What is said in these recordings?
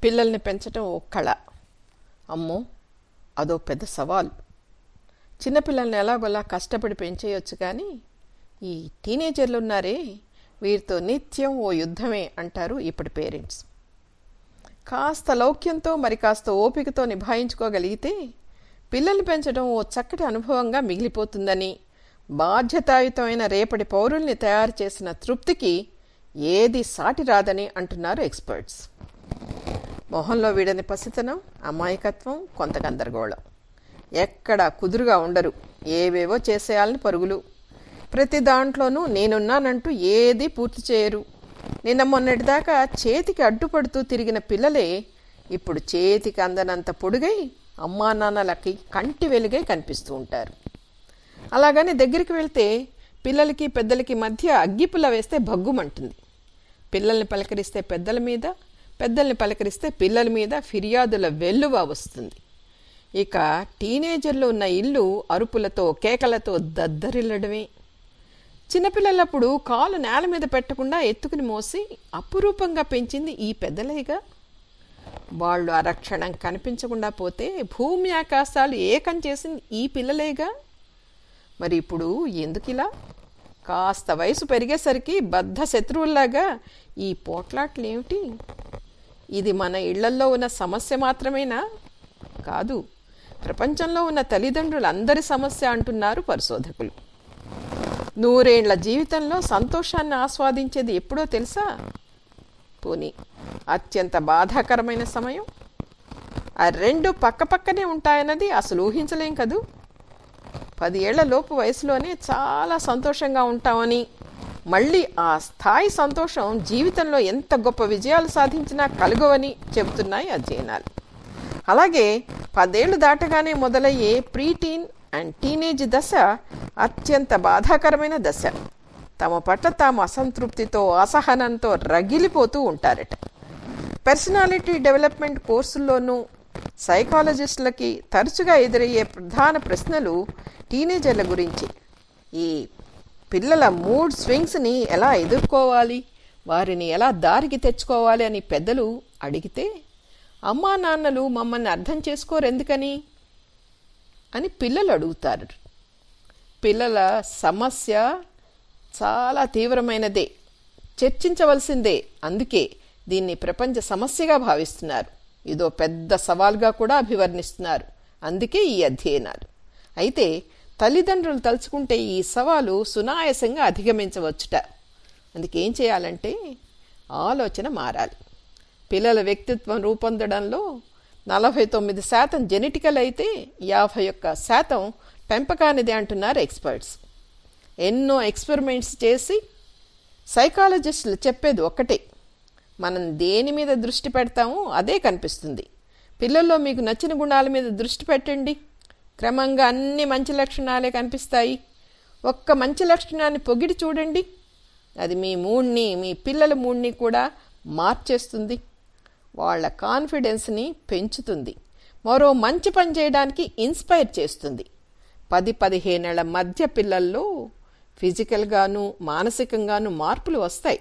పిల్లల్ని పెంచడం ఓ కళ. అమ్మో, అదో పెద్ద సవాలు. చిన్నపిల్లల్ని ఎలాగోలా కష్టపడి పెంచేయొచ్చు, కానీ ఈ టీనేజర్లు ఉన్నారే, వీరితో నిత్యం ఓ యుద్ధమే అంటారు ఇప్పటి పేరెంట్స్. కాస్త లౌక్యంతో మరి కాస్త ఓపికతో నిభాయించుకోగలిగితే పిల్లల్ని పెంచడం ఓ చక్కటి అనుభవంగా మిగిలిపోతుందని, బాధ్యతాయుతమైన రేపటి పౌరుల్ని తయారు చేసిన తృప్తికి ఏది సాటి రాదని అంటున్నారు ఎక్స్పర్ట్స్. మొహంలో వీడని పసితనం, అమాయకత్వం, కొంత గందరగోళం. ఎక్కడ కుదురుగా ఉండరు, ఏవేవో చేసేయాలని పరుగులు. ప్రతి దాంట్లోనూ నేనున్నానంటూ ఏదీ పూర్తి చేయరు. నిన్న మొన్నటిదాకా చేతికి అడ్డుపడుతూ తిరిగిన పిల్లలే ఇప్పుడు చేతికి అందనంత పొడుగై అమ్మా నాన్నలకి కంటి వెలుగై కనిపిస్తూ ఉంటారు. అలాగని దగ్గరికి వెళ్తే పిల్లలకి పెద్దలకి మధ్య అగ్గిపుల్ల వేస్తే భగ్గుమంటుంది. పిల్లల్ని పలకరిస్తే పెద్దల మీద, పెద్దల్ని పలకరిస్తే పిల్లల మీద ఫిర్యాదుల వెల్లువ వస్తుంది. ఇక టీనేజర్లు ఉన్న ఇల్లు అరుపులతో కేకలతో దద్దరిల్లడమే. చిన్నపిల్లలప్పుడు కాలు నేల మీద పెట్టకుండా ఎత్తుకుని మోసి అపురూపంగా పెంచింది ఈ పెద్దలేగా. వాళ్ళు అరక్షణం కనిపించకుండా పోతే భూమి ఆకాశాలు ఏకం చేసింది ఈ పిల్లలేగా. మరి ఇప్పుడు ఎందుకిలా? కాస్త వయసు పెరిగేసరికి బద్ధ శత్రువుల్లాగా ఈ పోట్లాట్లు ఏమిటి? ఇది మన ఇళ్లల్లో ఉన్న సమస్య మాత్రమేనా? కాదు, ప్రపంచంలో ఉన్న తల్లిదండ్రులందరి సమస్య అంటున్నారు పరిశోధకులు. 100 ఏళ్ల జీవితంలో సంతోషాన్ని ఆస్వాదించేది ఎప్పుడో తెలుసా? పోనీ అత్యంత బాధాకరమైన సమయం. ఆ రెండు పక్కపక్కనే ఉంటాయన్నది అసలు ఊహించలేం కదూ. 10 ఏళ్ల లోపు వయసులోనే చాలా సంతోషంగా ఉంటామని, మళ్ళీ ఆ స్థాయి సంతోషం జీవితంలో ఎంత గొప్ప విజయాలు సాధించినా కలుగవని చెబుతున్నాయి అధ్యయనాలు. అలాగే 10 ఏళ్లు దాటగానే మొదలయ్యే ప్రీటీన్ అండ్ టీనేజ్ దశ అత్యంత బాధాకరమైన దశ. తమ పట్ల తాము అసంతృప్తితో, అసహనంతో రగిలిపోతూ ఉంటారట. పర్సనాలిటీ డెవలప్మెంట్ కోర్సుల్లోనూ సైకాలజిస్టులకి తరచుగా ఎదురయ్యే ప్రధాన ప్రశ్నలు టీనేజర్ల గురించి. ఈ పిల్లల మూడ్ స్వింగ్స్ని ఎలా ఎదుర్కోవాలి, వారిని ఎలా దారికి తెచ్చుకోవాలి అని పెద్దలు అడిగితే, అమ్మా నాన్నలు మమ్మల్ని అర్థం చేసుకోరెందుకని అని పిల్లలు అడుగుతారు. పిల్లల సమస్య చాలా తీవ్రమైనదే, చర్చించవలసిందే. అందుకే దీన్ని ప్రపంచ సమస్యగా భావిస్తున్నారు. ఇదో పెద్ద సవాల్గా కూడా అభివర్ణిస్తున్నారు. అందుకే ఈ అధ్యయనాలు. అయితే తల్లిదండ్రులు తలుచుకుంటే ఈ సవాలు సునాయాసంగా అధిగమించవచ్చుట. అందుకేం చేయాలంటే ఆలోచన మారాలి. పిల్లల వ్యక్తిత్వం రూపొందడంలో 49% జెనెటికల్ అయితే 51% పెంపకానిది అంటున్నారు ఎక్స్పర్ట్స్. ఎన్నో ఎక్స్పెరిమెంట్స్ చేసి సైకాలజిస్టులు చెప్పేది ఒక్కటే, మనం దేని మీద దృష్టి పెడతామో అదే కనిపిస్తుంది. పిల్లల్లో మీకు నచ్చిన గుణాల మీద దృష్టి పెట్టండి, క్రమంగా అన్ని మంచి లక్షణాలే కనిపిస్తాయి. ఒక్క మంచి లక్షణాన్ని పొగిడి చూడండి, అది మీ మూడ్ని, మీ పిల్లల మూడ్ని కూడా మార్చేస్తుంది. వాళ్ళ కాన్ఫిడెన్స్ని పెంచుతుంది. మరో మంచి పని చేయడానికి ఇన్స్పైర్ చేస్తుంది. 10-15 ఏళ్ల మధ్య పిల్లల్లో ఫిజికల్గాను మానసికంగాను మార్పులు వస్తాయి.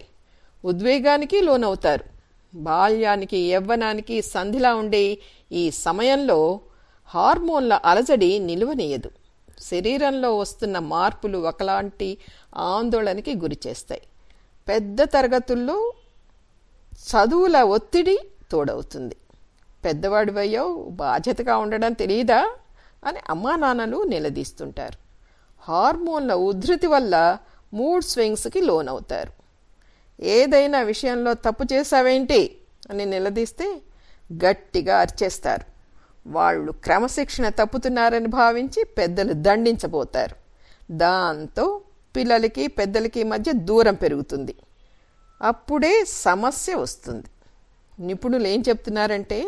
ఉద్వేగానికి లోనవుతారు. బాల్యానికి యవ్వనానికి సంధిలా ఉండే ఈ సమయంలో హార్మోన్ల అలజడి నిలువనీయదు. శరీరంలో వస్తున్న మార్పులు ఒకలాంటి ఆందోళనకి గురి చేస్తాయి. పెద్ద తరగతుల్లో చదువుల ఒత్తిడి తోడవుతుంది. పెద్దవాడివయ్యో, బాధ్యతగా ఉండడం తెలియదా అని అమ్మా నాన్నలు నిలదీస్తుంటారు. హార్మోన్ల ఉధృతి వల్ల మూడ్ స్వింగ్స్కి లోనవుతారు. ఏదైనా విషయంలో తప్పు చేశావేంటి అని నిలదీస్తే గట్టిగా అరిచేస్తారు. వాళ్ళు క్రమశిక్షణ తప్పుతున్నారని భావించి పెద్దలు దండించబోతారు. దాంతో పిల్లలకి పెద్దలకి మధ్య దూరం పెరుగుతుంది. అప్పుడే సమస్య వస్తుంది. నిపుణులు ఏం చెప్తున్నారంటే,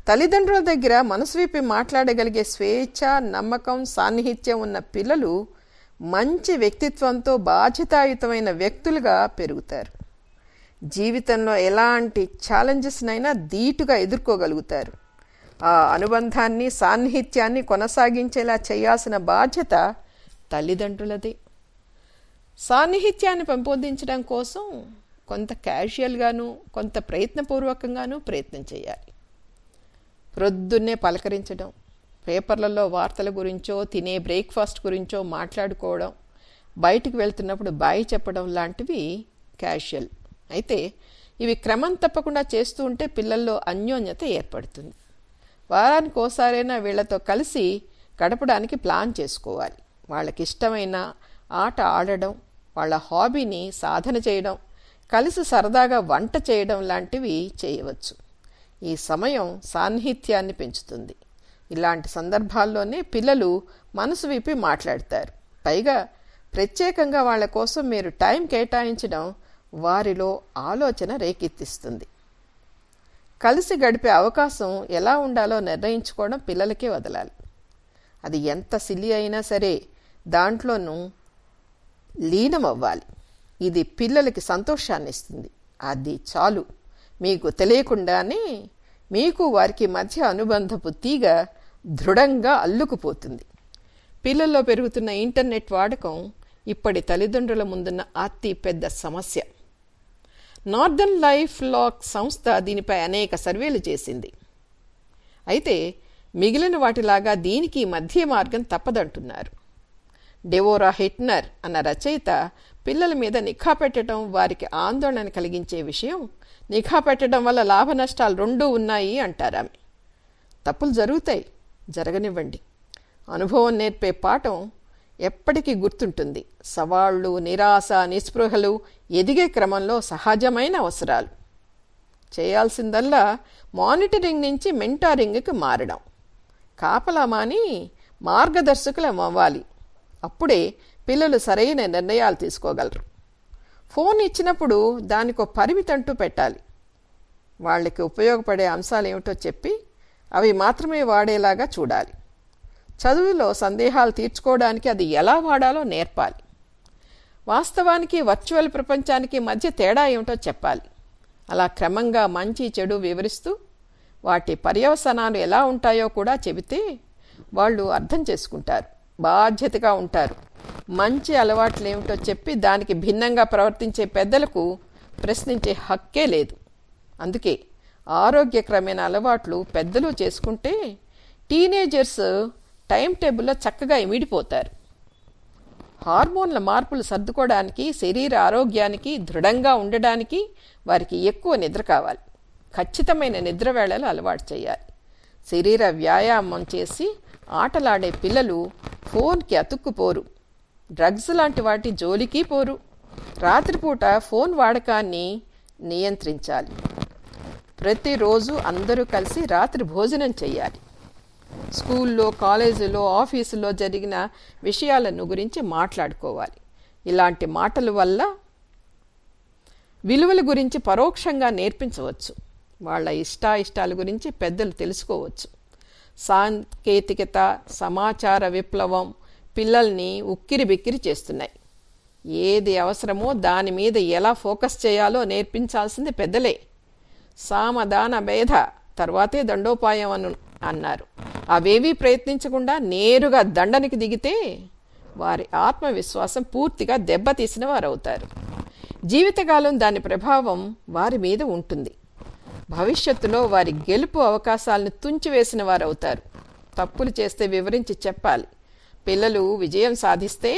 తల్లిదండ్రుల దగ్గర మనసు విప్పి మాట్లాడగలిగే స్వేచ్ఛ, నమ్మకం, సాన్నిహిత్యం ఉన్న పిల్లలు మంచి వ్యక్తిత్వంతో బాధ్యతాయుతమైన వ్యక్తులుగా పెరుగుతారు. జీవితంలో ఎలాంటి ఛాలెంజెస్నైనా ధీటుగా ఎదుర్కోగలుగుతారు. ఆ అనుబంధాన్ని, సాన్నిహిత్యాన్ని కొనసాగించేలా చేయాల్సిన బాధ్యత తల్లిదండ్రులదే. సాన్నిహిత్యాన్ని పెంపొందించడం కోసం కొంత క్యాజువల్గాను కొంత ప్రయత్నపూర్వకంగాను ప్రయత్నం చేయాలి. ప్రొద్దున్నే పలకరించడం, పేపర్లలో వార్తల గురించో తినే బ్రేక్ఫాస్ట్ గురించో మాట్లాడుకోవడం, బయటికి వెళ్తున్నప్పుడు బాయ్ చెప్పడం లాంటివి క్యాజువల్. అయితే ఇవి క్రమం తప్పకుండా చేస్తూ ఉంటే పిల్లల్లో అన్యోన్యత ఏర్పడుతుంది. వారానికి ఓసారైనా వీళ్లతో కలిసి గడపడానికి ప్లాన్ చేసుకోవాలి. వాళ్ళకి ఇష్టమైన ఆట ఆడడం, వాళ్ళ హాబీని సాధన చేయడం, కలిసి సరదాగా వంట చేయడం లాంటివి చేయవచ్చు. ఈ సమయం సాన్నిహిత్యాన్ని పెంచుతుంది. ఇలాంటి సందర్భాల్లోనే పిల్లలు మనసు విప్పి మాట్లాడతారు. పైగా ప్రత్యేకంగా వాళ్ళ కోసం మీరు టైం కేటాయించడం వారిలో ఆలోచన రేకెత్తిస్తుంది. కలిసి గడిపే అవకాశం ఎలా ఉండాలో నిర్ణయించుకోవడం పిల్లలకే వదలాలి. అది ఎంత సిల్లి అయినా సరే దాంట్లోనూ లీనమవ్వాలి. ఇది పిల్లలకి సంతోషాన్ని ఇస్తుంది. అది చాలు. మీకు తెలియకుండానే మీకు వారికి మధ్య అనుబంధపు తీగ దృఢంగా అల్లుకుపోతుంది. పిల్లల్లో పెరుగుతున్న ఇంటర్నెట్ వాడకం ఇప్పటి తల్లిదండ్రుల ముందున్న అతి పెద్ద సమస్య. నార్దర్న్ లైఫ్ లాక్ సంస్థ దీనిపై అనేక సర్వేలు చేసింది. అయితే మిగిలిన వాటిలాగా దీనికి మధ్య మార్గం తప్పదంటున్నారు. డెవోరా హెట్నర్ అన్న రచయిత పిల్లల మీద నిఘా పెట్టడం వారికి ఆందోళన కలిగించే విషయం. నిఘా పెట్టడం వల్ల లాభ నష్టాలు రెండూ ఉన్నాయి అంటారామె. తప్పులు జరుగుతాయి, జరగనివ్వండి. అనుభవం నేర్పే పాఠం ఎప్పటికీ గుర్తుంటుంది. సవాళ్లు, నిరాశ, నిస్పృహలు ఎదిగే క్రమంలో సహజమైన అవసరాలు. చేయాల్సిందల్లా మానిటరింగ్ నుంచి మెంటారింగ్కి మారడం. కాపలా మాని మార్గదర్శకులం అవ్వాలి. అప్పుడే పిల్లలు సరైన నిర్ణయాలు తీసుకోగలరు. ఫోన్ ఇచ్చినప్పుడు దానికో పరిమితి అంటూ పెట్టాలి. వాళ్ళకి ఉపయోగపడే అంశాలు ఏమిటో చెప్పి అవి మాత్రమే వాడేలాగా చూడాలి. చదువులో సందేహాలు తీర్చుకోవడానికి అది ఎలా వాడాలో నేర్పాలి. వాస్తవానికి వర్చువల్ ప్రపంచానికి మధ్య తేడా ఏమిటో చెప్పాలి. అలా క్రమంగా మంచి చెడు వివరిస్తూ వాటి పర్యవసానాలు ఎలా ఉంటాయో కూడా చెబితే వాళ్ళు అర్థం చేసుకుంటారు, బాధ్యతగా ఉంటారు. మంచి అలవాట్లు ఏమిటో చెప్పి దానికి భిన్నంగా ప్రవర్తించే పెద్దలకు ప్రశ్నించే హక్కే లేదు. అందుకే ఆరోగ్యకరమైన అలవాట్లు పెద్దలు చేసుకుంటే టీనేజర్స్ టైం టేబుల్లో చక్కగా ఇమిడిపోతారు. హార్మోన్ల మార్పులు సర్దుకోవడానికి, శరీర ఆరోగ్యానికి, దృఢంగా ఉండడానికి వారికి ఎక్కువ నిద్ర కావాలి. ఖచ్చితమైన నిద్ర వేళలు అలవాటు చేయాలి. శరీర వ్యాయామం చేసి ఆటలాడే పిల్లలు ఫోన్కి అతుక్కుపోరు. డ్రగ్స్ లాంటి వాటి జోలికి పోరు. రాత్రిపూట ఫోన్ వాడకాన్ని నియంత్రించాలి. ప్రతిరోజు అందరూ కలిసి రాత్రి భోజనం చేయాలి. స్కూల్లో, కాలేజీలో, ఆఫీసులో జరిగిన విషయాలను గురించి మాట్లాడుకోవాలి. ఇలాంటి మాటల వల్ల విలువల గురించి పరోక్షంగా నేర్పించవచ్చు. వాళ్ళ ఇష్టాయిష్టాల గురించి పెద్దలు తెలుసుకోవచ్చు. సాంకేతికత, సమాచార విప్లవం పిల్లల్ని ఉక్కిరి బిక్కిరి చేస్తున్నాయి. ఏది అవసరమో దాని మీద ఎలా ఫోకస్ చేయాలో నేర్పించాల్సింది పెద్దలే. సామదాన భేద తర్వాతే దండోపాయం అన్నారు. అవేవీ ప్రయత్నించకుండా నేరుగా దండనికి దిగితే వారి ఆత్మవిశ్వాసం పూర్తిగా దెబ్బతీసిన వారవుతారు. జీవితకాలం దాని ప్రభావం వారి మీద ఉంటుంది. భవిష్యత్తులో వారి గెలుపు అవకాశాలను తుంచివేసిన వారవుతారు. తప్పులు చేస్తే వివరించి చెప్పాలి. పిల్లలు విజయం సాధిస్తే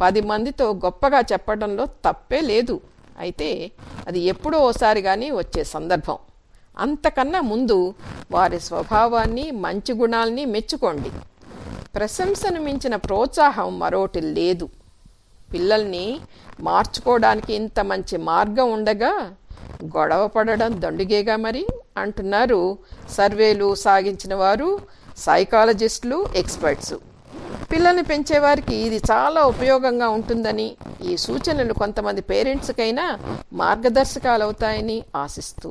10 మందితో గొప్పగా చెప్పడంలో తప్పే లేదు. అయితే అది ఎప్పుడో ఓసారి కానీ వచ్చే సందర్భం. అంతకన్నా ముందు వారి స్వభావాన్ని, మంచి గుణాల్ని మెచ్చుకోండి. ప్రశంసను మించిన ప్రోత్సాహం మరోటి లేదు. పిల్లల్ని మార్చుకోవడానికి ఇంత మంచి మార్గం ఉండగా గొడవ పడడం దండుగేగా మరి అంటున్నారు సర్వేలు సాగించిన వారు, సైకాలజిస్టులు, ఎక్స్పర్ట్స్. పిల్లల్ని పెంచేవారికి ఇది చాలా ఉపయోగంగా ఉంటుందని, ఈ సూచనలు కొంతమంది పేరెంట్స్కైనా మార్గదర్శకాలు అవుతాయని ఆశిస్తూ